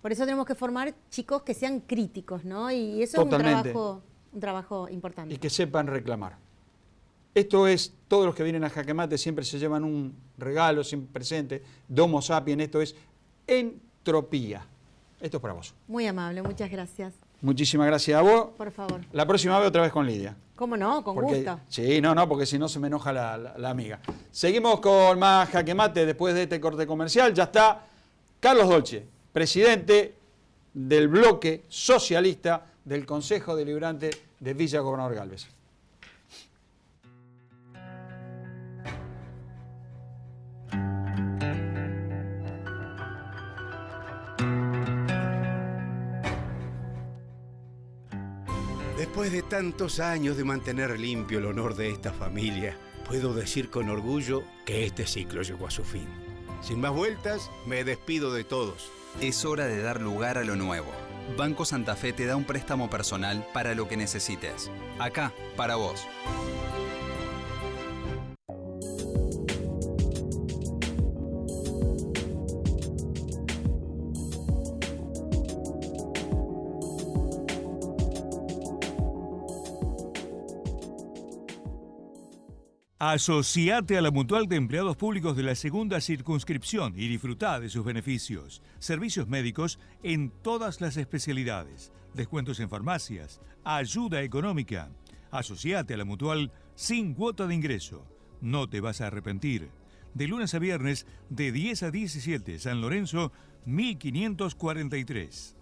Por eso tenemos que formar chicos que sean críticos, ¿no? Y eso Totalmente. es un trabajo importante. Y que sepan reclamar. Esto es, todos los que vienen a Jaque Mate siempre se llevan un regalo, siempre presente, de Homo sapiens, esto es entropía. Esto es para vos. Muy amable, muchas gracias. Muchísimas gracias a vos. Por favor. La próxima vez otra vez con Lidia. ¿Cómo no? Con gusto. Sí, no, porque si no se me enoja la amiga. Seguimos con más Jaque Mate después de este corte comercial. Ya está Carlos Dolce, presidente del bloque socialista del Consejo Deliberante de Villa Gobernador Galvez. Después de tantos años de mantener limpio el honor de esta familia, puedo decir con orgullo que este ciclo llegó a su fin. Sin más vueltas, me despido de todos. Es hora de dar lugar a lo nuevo. Banco Santa Fe te da un préstamo personal para lo que necesites. Acá, para vos. Asociate a la Mutual de Empleados Públicos de la Segunda Circunscripción y disfrutá de sus beneficios. Servicios médicos en todas las especialidades, descuentos en farmacias, ayuda económica. Asociate a la Mutual sin cuota de ingreso. No te vas a arrepentir. De lunes a viernes, de 10 a 17, San Lorenzo, 1543.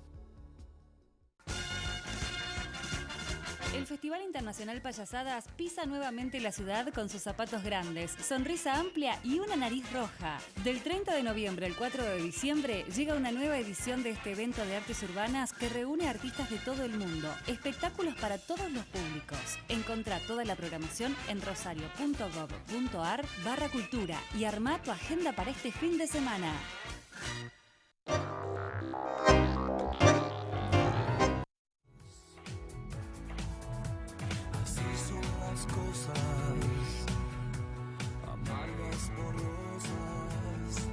El Festival Internacional Payasadas pisa nuevamente la ciudad con sus zapatos grandes, sonrisa amplia y una nariz roja. Del 30 de noviembre al 4 de diciembre llega una nueva edición de este evento de artes urbanas que reúne artistas de todo el mundo. Espectáculos para todos los públicos. Encontrá toda la programación en rosario.gov.ar/cultura y armá tu agenda para este fin de semana. Cosas amargas o rosas.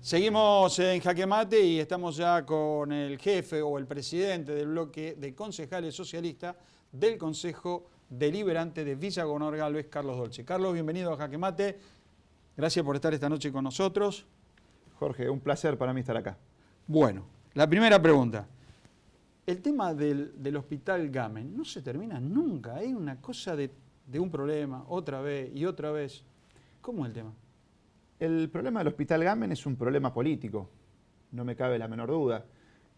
Seguimos en Jaque Mate y estamos ya con el jefe o el presidente del bloque de concejales socialistas del Consejo Deliberante de Villa Gobernador Galvez, Carlos Dolce. Carlos, bienvenido a Jaque Mate. Gracias por estar esta noche con nosotros. Jorge, un placer para mí estar acá. Bueno, la primera pregunta. El tema del hospital Gamen no se termina nunca. Hay una cosa de un problema, otra vez y otra vez. ¿Cómo es el tema? El problema del hospital Gamen es un problema político, no me cabe la menor duda.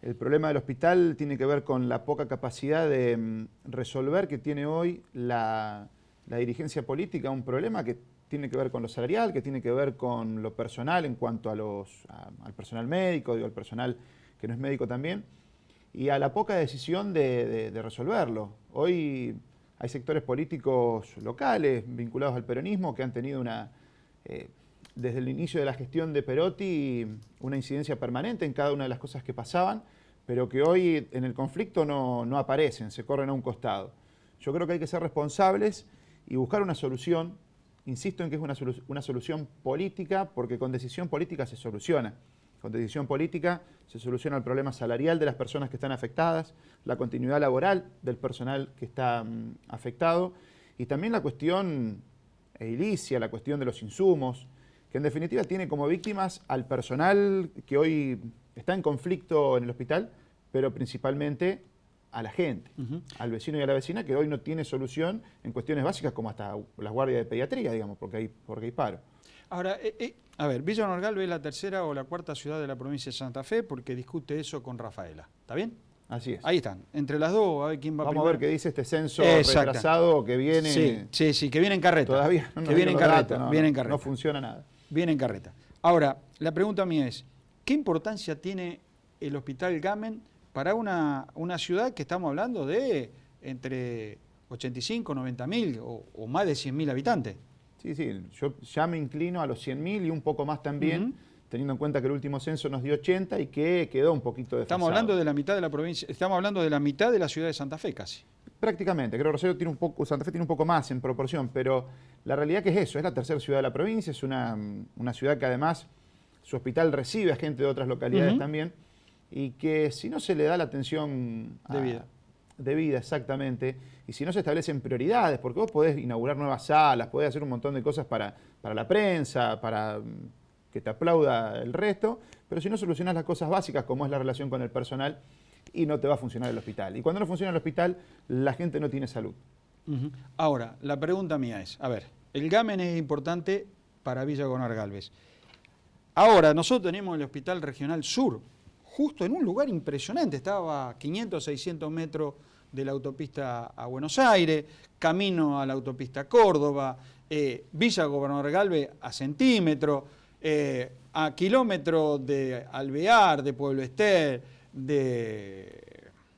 El problema del hospital tiene que ver con la poca capacidad de resolver que tiene hoy la dirigencia política, un problema que tiene que ver con lo salarial, que tiene que ver con lo personal en cuanto al personal médico, al personal que no es médico también, y a la poca decisión de resolverlo. Hoy hay sectores políticos locales vinculados al peronismo que han tenido desde el inicio de la gestión de Perotti una incidencia permanente en cada una de las cosas que pasaban, pero que hoy en el conflicto no aparecen, se corren a un costado. Yo creo que hay que ser responsables y buscar una solución. Insisto en que es una solución política, porque con decisión política se soluciona. Con decisión política se soluciona el problema salarial de las personas que están afectadas, la continuidad laboral del personal que está afectado y también la cuestión edilicia, la cuestión de los insumos, que en definitiva tiene como víctimas al personal que hoy está en conflicto en el hospital, pero principalmente a la gente, al vecino y a la vecina, que hoy no tiene solución en cuestiones básicas como hasta las guardias de pediatría, digamos, porque hay paro. Ahora, a ver, Villa Gobernador Galvez es la tercera o la cuarta ciudad de la provincia de Santa Fe porque discute eso con Rafaela. ¿Está bien? Así es. Ahí están. Entre las dos, a ver quién va Vamos primero. a ver qué dice este censo retrasado que viene... Sí, que viene en carreta. Todavía no que viene en carreta. No funciona nada. Viene en carreta. Ahora, la pregunta mía es, ¿qué importancia tiene el Hospital Gamen para una ciudad que estamos hablando de entre 85, 90 mil o más de 100.000 habitantes? Sí, yo ya me inclino a los 100.000 y un poco más también, teniendo en cuenta que el último censo nos dio 80 y que quedó un poquito desfasado. Estamos hablando de la mitad de la provincia, estamos hablando de la mitad de la ciudad de Santa Fe casi. Prácticamente, creo que Rosario tiene un poco, Santa Fe tiene un poco más en proporción, pero la realidad que es eso, es la tercera ciudad de la provincia, es una ciudad que además su hospital recibe a gente de otras localidades también, y que si no se le da la atención debida, exactamente, y si no se establecen prioridades, porque vos podés inaugurar nuevas salas, podés hacer un montón de cosas para la prensa, para que te aplauda el resto, pero si no solucionás las cosas básicas como es la relación con el personal, y no te va a funcionar el hospital. Y cuando no funciona el hospital, la gente no tiene salud. Ahora, la pregunta mía es, a ver, el GAMEN es importante para Villa Gonor Galvez. Ahora, nosotros tenemos el Hospital Regional Sur, justo en un lugar impresionante, estaba a 500, 600 metros de la autopista a Buenos Aires, camino a la autopista Córdoba, Villa Gobernador Galvez a centímetro, a kilómetros de Alvear, de Pueblo Ester,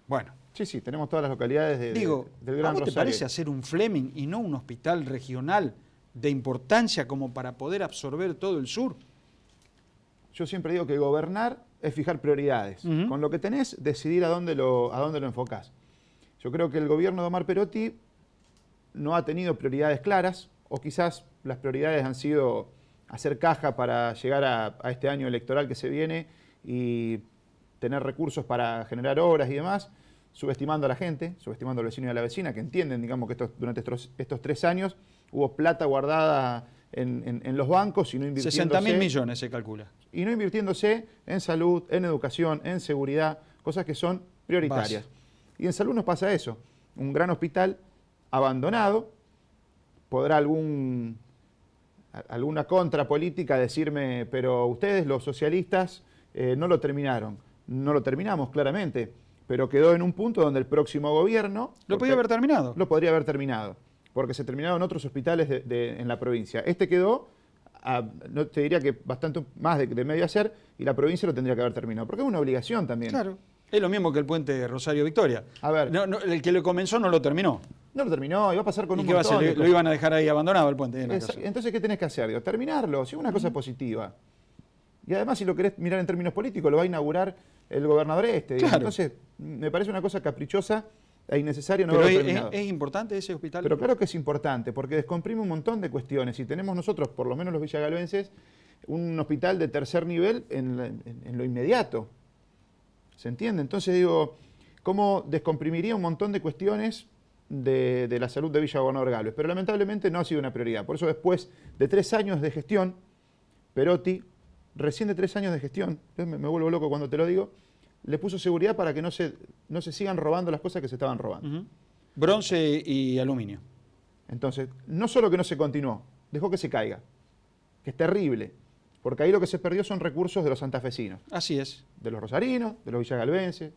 bueno. Sí, tenemos todas las localidades del Gran Rosario. ¿A vos te parece hacer un Fleming y no un hospital regional de importancia como para poder absorber todo el sur? Yo siempre digo que gobernar es fijar prioridades. Con lo que tenés, decidir a dónde lo enfocás. Yo creo que el gobierno de Omar Perotti no ha tenido prioridades claras, o quizás las prioridades han sido hacer caja para llegar a este año electoral que se viene y tener recursos para generar obras y demás, subestimando a la gente, subestimando al vecino y a la vecina, que entienden, digamos, que durante estos 3 años hubo plata guardada en los bancos y no invirtiéndose. 60.000 millones se calcula. Y no invirtiéndose en salud, en educación, en seguridad, cosas que son prioritarias. Y en salud nos pasa eso. Un gran hospital abandonado, podrá alguna contrapolítica decirme, pero ustedes, los socialistas, no lo terminaron. No lo terminamos, claramente, pero quedó en un punto donde el próximo gobierno... ¿Lo podía haber terminado? Lo podría haber terminado, porque se terminaron otros hospitales en la provincia. Este quedó, no te diría que bastante más de medio hacer, y la provincia lo tendría que haber terminado, porque es una obligación también. Claro, es lo mismo que el puente Rosario-Victoria. A ver... el que lo comenzó no lo terminó. No lo terminó, iba a pasar con un montón de cosas. ¿Lo iban a dejar ahí abandonado el puente? Entonces, ¿qué tenés que hacer? Digo, terminarlo, si es una cosa positiva. Y además, si lo querés mirar en términos políticos, lo va a inaugurar el gobernador Claro. Entonces, me parece una cosa caprichosa e innecesaria no haberlo terminado. ¿Es importante ese hospital? Pero claro que es importante, porque descomprime un montón de cuestiones. Y tenemos nosotros, por lo menos los villagalvenses, un hospital de tercer nivel en lo inmediato. ¿Se entiende? Entonces digo, ¿cómo descomprimiría un montón de cuestiones de la salud de Villa Gobernador Galvez? Pero lamentablemente no ha sido una prioridad. Por eso después de 3 años de gestión, Perotti, recién de 3 años de gestión, me vuelvo loco cuando te lo digo, le puso seguridad para que no se sigan robando las cosas que se estaban robando. Bronce y aluminio. Entonces, no solo que no se continuó, dejó que se caiga, que es terrible, porque ahí lo que se perdió son recursos de los santafesinos. Así es. De los rosarinos, de los villagalvenses,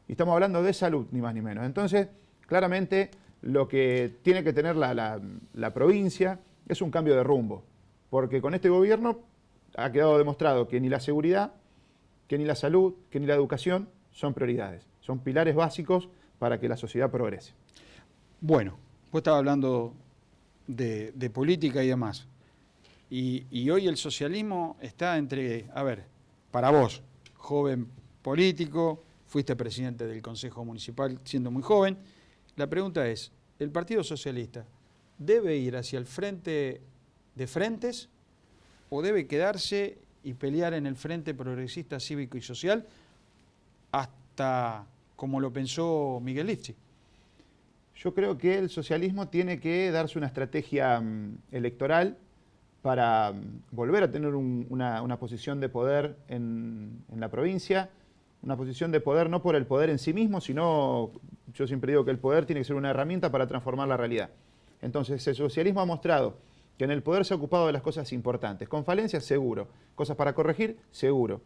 y estamos hablando de salud, ni más ni menos. Entonces, claramente, lo que tiene que tener la provincia es un cambio de rumbo, porque con este gobierno ha quedado demostrado que ni la seguridad, que ni la salud, que ni la educación son prioridades. Son pilares básicos para que la sociedad progrese. Bueno, vos estabas hablando de política y demás. Y hoy el socialismo está entre, a ver, para vos, joven político, fuiste presidente del Consejo Municipal siendo muy joven, la pregunta es, ¿el Partido Socialista debe ir hacia el frente de frentes o debe quedarse y pelear en el Frente Progresista Cívico y Social hasta como lo pensó Miguel Lifchit? Yo creo que el socialismo tiene que darse una estrategia electoral para volver a tener una posición de poder en la provincia, una posición de poder no por el poder en sí mismo, sino, yo siempre digo que el poder tiene que ser una herramienta para transformar la realidad. Entonces, el socialismo ha mostrado que en el poder se ha ocupado de las cosas importantes. Con falencias, seguro. Cosas para corregir, seguro.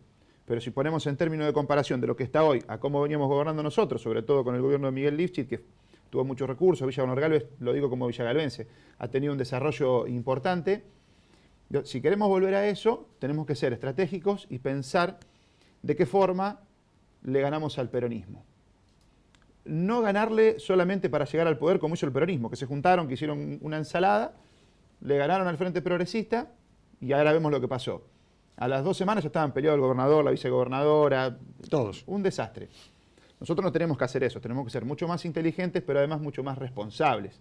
Pero si ponemos en términos de comparación de lo que está hoy a cómo veníamos gobernando nosotros, sobre todo con el gobierno de Miguel Lifchit, que tuvo muchos recursos, Villa Gobernador Galvez, lo digo como villagalvense, ha tenido un desarrollo importante. Si queremos volver a eso, tenemos que ser estratégicos y pensar de qué forma le ganamos al peronismo. No ganarle solamente para llegar al poder como hizo el peronismo, que se juntaron, que hicieron una ensalada, le ganaron al Frente Progresista y ahora vemos lo que pasó. A las 2 semanas ya estaban peleados el gobernador, la vicegobernadora. Todos. Un desastre. Nosotros no tenemos que hacer eso, tenemos que ser mucho más inteligentes, pero además mucho más responsables.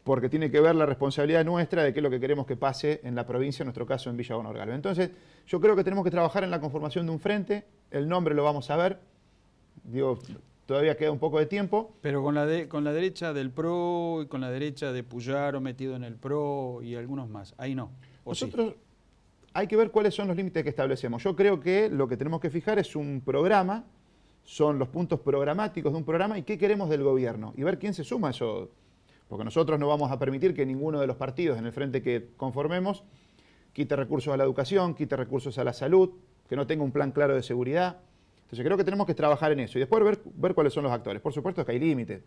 Porque tiene que ver la responsabilidad nuestra de qué es lo que queremos que pase en la provincia, en nuestro caso en Villa Gonor Galvez. Entonces, yo creo que tenemos que trabajar en la conformación de un frente, el nombre lo vamos a ver, digo, todavía queda un poco de tiempo. Pero con la derecha del PRO y con la derecha de Puyaro metido en el PRO y algunos más, ahí no. ¿O Nosotros sí? hay que ver cuáles son los límites que establecemos. Yo creo que lo que tenemos que fijar es un programa, son los puntos programáticos de un programa y qué queremos del gobierno y ver quién se suma a eso. Porque nosotros no vamos a permitir que ninguno de los partidos en el frente que conformemos quite recursos a la educación, quite recursos a la salud, que no tenga un plan claro de seguridad. Entonces creo que tenemos que trabajar en eso y después ver cuáles son los actores. Por supuesto que hay límites.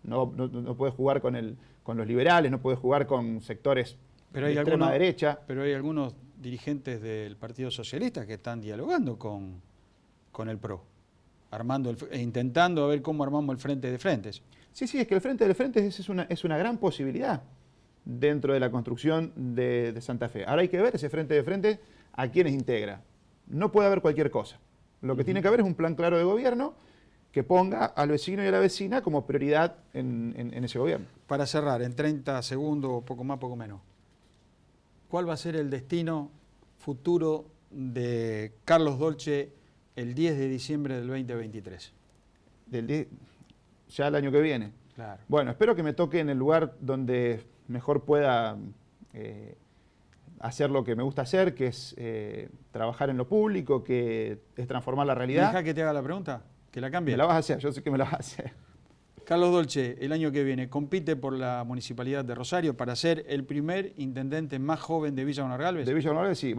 No puedes jugar con los liberales, no puedes jugar con sectores de extrema derecha. Pero hay algunos dirigentes del Partido Socialista que están dialogando con el PRO, intentando a ver cómo armamos el frente de frentes. Sí, es que el frente de frentes es una gran posibilidad dentro de la construcción de Santa Fe. Ahora hay que ver ese frente de frente a quiénes integra. No puede haber cualquier cosa. Lo que tiene que haber es un plan claro de gobierno que ponga al vecino y a la vecina como prioridad en ese gobierno. Para cerrar, en 30 segundos, poco más, poco menos, ¿cuál va a ser el destino futuro de Carlos Dolce el 10 de diciembre del 2023? Ya el año que viene. Claro. Bueno, espero que me toque en el lugar donde mejor pueda hacer lo que me gusta hacer, que es trabajar en lo público, que es transformar la realidad. ¿Deja que te haga la pregunta? ¿Que la cambie? Me la vas a hacer, yo sé que me la vas a hacer. Carlos Dolce, el año que viene, compite por la Municipalidad de Rosario para ser el primer intendente más joven de Villa Gonor Galvez. De Villa Gonor Galvez, sí.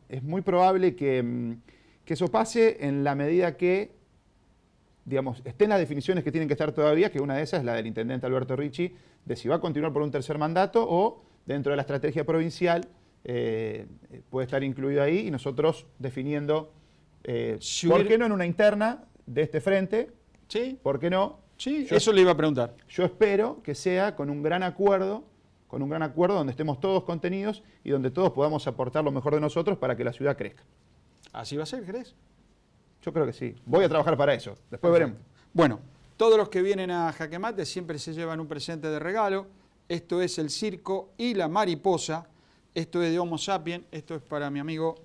Es muy probable que eso pase en la medida que, digamos, estén las definiciones que tienen que estar todavía, que una de esas es la del intendente Alberto Ricci, de si va a continuar por un tercer mandato o dentro de la estrategia provincial puede estar incluido ahí y nosotros definiendo, ¿por qué no en una interna de este frente? Sí. ¿Por qué no? Sí, eso le iba a preguntar. Yo espero que sea con un gran acuerdo donde estemos todos contenidos y donde todos podamos aportar lo mejor de nosotros para que la ciudad crezca. ¿Así va a ser, crees? Yo creo que sí. Voy a trabajar para eso. Después veremos. Bueno, todos los que vienen a Jaque Mate siempre se llevan un presente de regalo. Esto es el circo y la mariposa. Esto es de Homo Sapiens. Esto es para mi amigo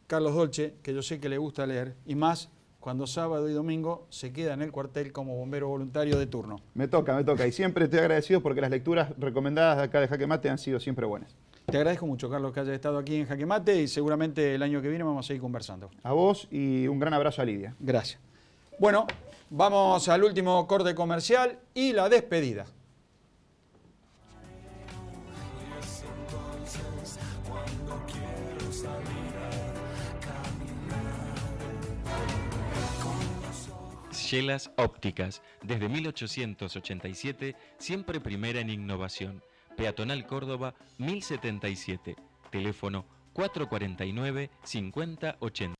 Carlos Dolce, que yo sé que le gusta leer. Y más cuando sábado y domingo se queda en el cuartel como bombero voluntario de turno. Me toca. Y siempre estoy agradecido porque las lecturas recomendadas de acá de Jaque Mate han sido siempre buenas. Te agradezco mucho, Carlos, que hayas estado aquí en Jaque Mate y seguramente el año que viene vamos a seguir conversando. A vos y un gran abrazo a Lidia. Gracias. Bueno, vamos al último corte comercial y la despedida. Yelas Ópticas, desde 1887, siempre primera en innovación. Peatonal Córdoba, 1077. Teléfono 449-5080.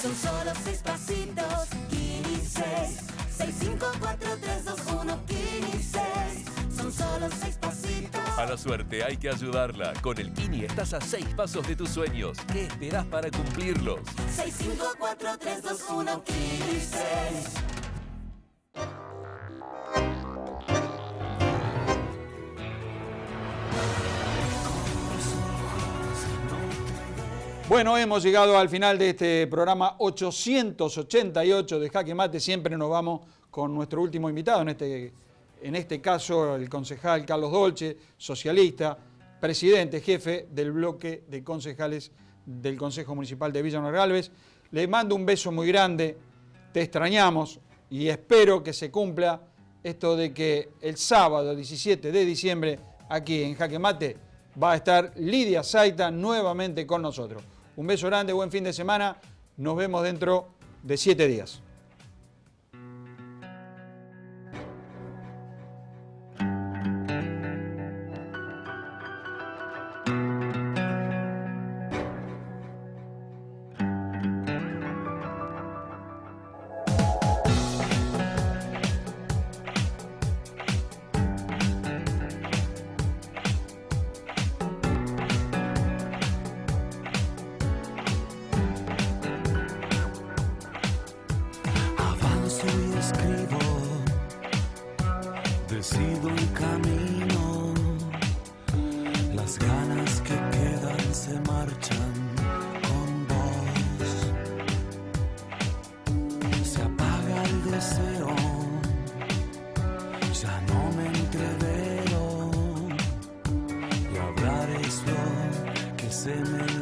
Son solo 6 pasitos, Kini 6. 654-321, Kini 6. Son solo 6 pasitos. A la suerte hay que ayudarla. Con el Kini estás a 6 pasos de tus sueños. ¿Qué esperás para cumplirlos? 654-321, Kini 6. Bueno, hemos llegado al final de este programa 888 de Jaque Mate. Siempre nos vamos con nuestro último invitado, en este caso el concejal Carlos Dolce, socialista, presidente, jefe del bloque de concejales del Consejo Municipal de Villa Gonor Galvez. Le mando un beso muy grande, te extrañamos y espero que se cumpla esto de que el sábado 17 de diciembre aquí en Jaque Mate va a estar Lidia Zaita nuevamente con nosotros. Un beso grande, buen fin de semana. Nos vemos dentro de 7 días. se me